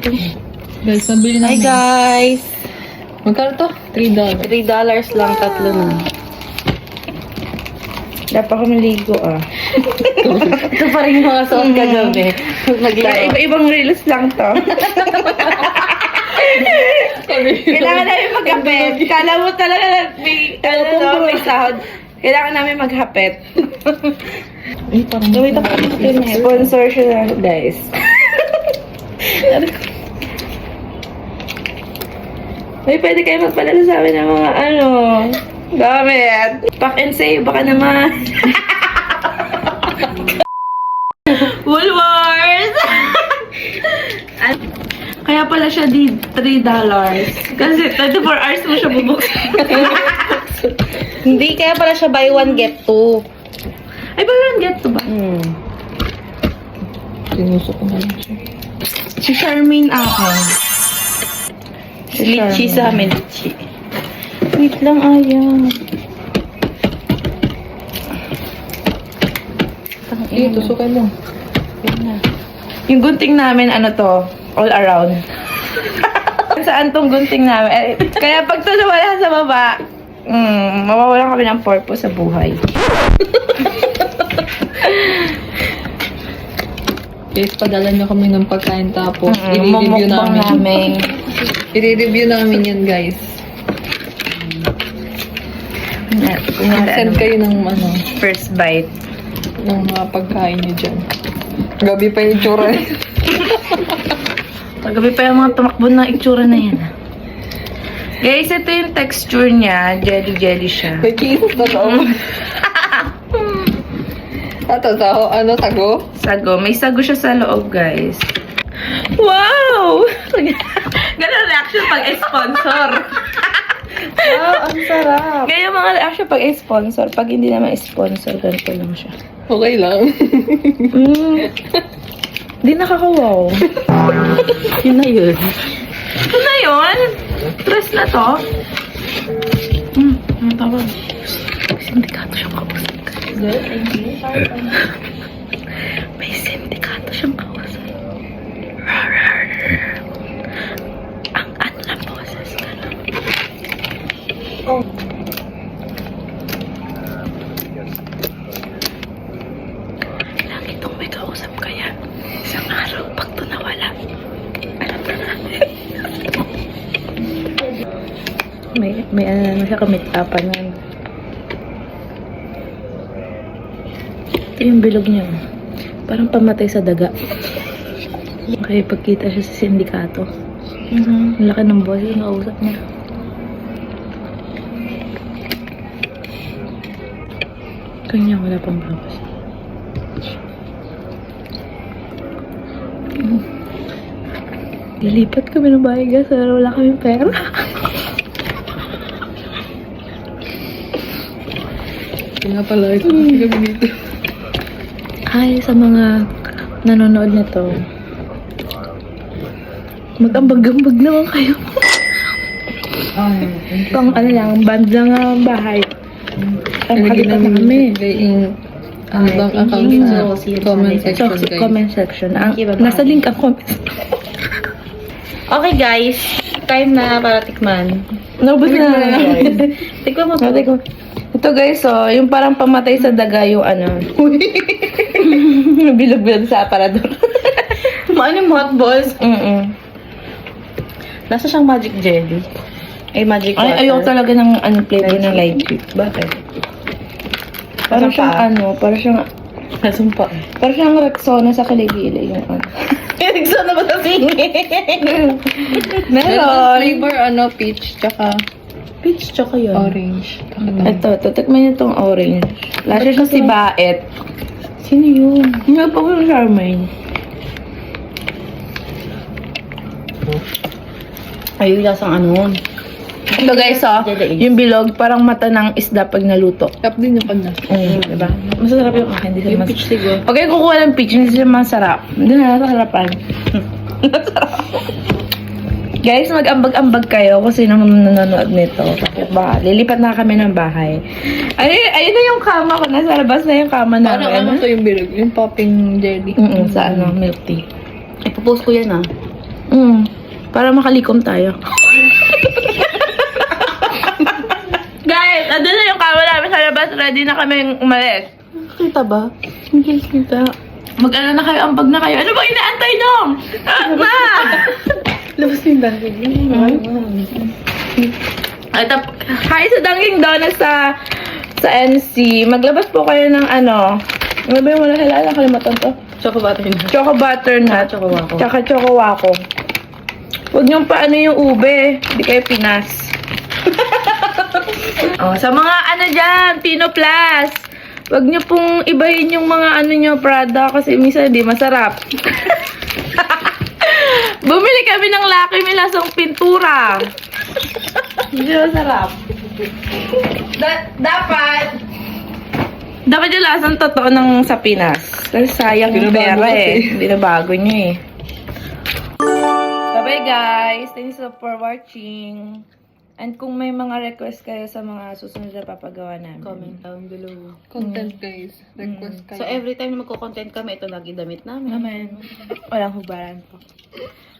Guys, nabili Hi namin. guys! Magkano to? $3. $3 lang, tatlo na. Dapat ako maligo Ito pa rin yung mga suot kagabi. Iba-ibang reels lang to. Kailangan namin maghapit. Kala mo talaga na may sahod. Kailangan namin maghapit. Ay, parang Gawin ako sponsor siya guys. May pwede kayo magpadala sa amin ng mga gamit. Pack and save, baka naman. Woolworths! Kaya pala siya $3. Kasi 24 hours mo siya bubuksan. Hindi, kaya pala siya buy one, get two. Ay, buy one get two ba? Tinusok ko na lang siya. Si Charmaine ako. Litchi sa amin, litchi. Wait lang, ayaw. Eh, tusukan mo. Yung gunting namin, all around. Saan tong gunting namin? Kaya pag ito nawala sa baba, mawawalan kami ng purpose sa buhay. Guys, padala nyo kami ng pagkain tapos i-review Mamukbang namin. I-review namin yan, guys. Send kayo ng First bite. ng mga pagkain nyo dyan. Gabi pa yung tsura. Paggabi pa yung mga tumakbo na itsura na yan. Guys, ito yung texture niya. Jelly siya. May kisas na to. Tago? Sago. May sago siya sa loob, guys. Wow! Ganun reaction pag sponsor. Wow, ang sarap. Ganyan mga reaction pag sponsor. Pag hindi naman sponsor, ganito lang siya. Okay lang. Hindi nakakawaw. Yun na yun. Ito na yun. Stress na to. Ano tawag? Sindikato siyang kausap. May sindikato siyang kausap. Ang ano na boses ka na. Lagi itong may kausap kaya. Isang araw, pag ito nawala, alam na namin. May ano naman siya kamit-apan yan. Ito yung bilog niya. Parang pamatay sa daga. Kaya pagkita siya sa sindikato. Ang laki ng boses yung kausap niya. Kanya wala pang babas. Lilipat kami ng bahay guys, pero wala kaming pera. Kaya pala, ito kasi kami dito. Hi sa mga nanonood nito. Mag-ambag-ambag naman kayo. Pang band lang ang bahay. Ang kalitan namin. Ano bang account sa comment section, guys? Comment section. Nasa link ang comment. Okay guys, time na para tikman. Naubos na. Tikman mo. Ito guys, yung parang pamatay sa daga yung bilog-bilog sa aparador. Ano yung hot balls? Nasa siyang magic jelly. Magic water. Ay, ayoko talaga ng flavor ng light chip. Bakit? Parang siyang Nasumpa. Parang siyang Rexona sa Kiligili yung Rexona ba sa singit? Meron. Flavor, peach, tsaka Peach tsaka yun. orange. Ito, tikman niyo tong orange. Lasa siya si Baet. Sino yun? Nga pa ko yung Charmaine. Ay, lasang ano. Ito guys, yung bilog, parang mata ng isda pag naluto. Tap din yung kanya. Diba? Masarap yung akin. Hindi Yung sila peach siguro. Okay, kukuha ng peach. Hindi sila masarap. Hindi na nasarapan. Guys, mag-ambag-ambag kayo kasi naman nanonood nito. Ba, lilipat na kami ng bahay. Ayun na yung kama ko. Nasa labas na yung kama Parang namin. ano to yung bilog? Yung popping jelly. Sa milk tea. Ipopost ko yan Para makalikom tayo. Guys, andun na yung kama namin sa labas. Ready na kami umalis. Kita ba? Hindi kita. Mag-ano na kayo, ambag na kayo. Ano ba inaantay nyo? Ma! Labas mo yung dahil. Ito, hi sa Dunkin' Donuts sa NC. Maglabas po kayo ng ano. Ano ba yung wala halala? Nakalimutan to. Choco butternut. Choco butternut. Choco wako. Tsaka choco wako. Huwag niyong paano yung ube. Hindi kayo Pinas. Oh, sa mga ano dyan, Pino Plus. Huwag niyo pong ibahin yung mga ano nyo, Prada, kasi minsan hindi masarap. Bumili kami ng Lucky Me lasang pintura. Hindi masarap. Dapat yung lasang totoo ng sa Pinas. Kasi sayang yung Binabago pera kasi. Hindi na bago niyo eh. Bye-bye guys. Thanks for watching. And kung may mga request kayo sa mga susunod na papagawa namin. Comment down below. Content guys. Request kayo. So every time na magko-content kami, ito lagi damit namin. Amen. Walang hubaran po.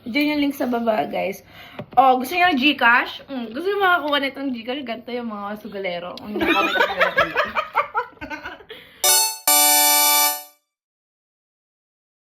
Diyan yung link sa baba, guys. Oh, gusto niyo ng Gcash? Gusto niyo makakuha nitong Gcash? Ganito yung mga sugalero. Ang comment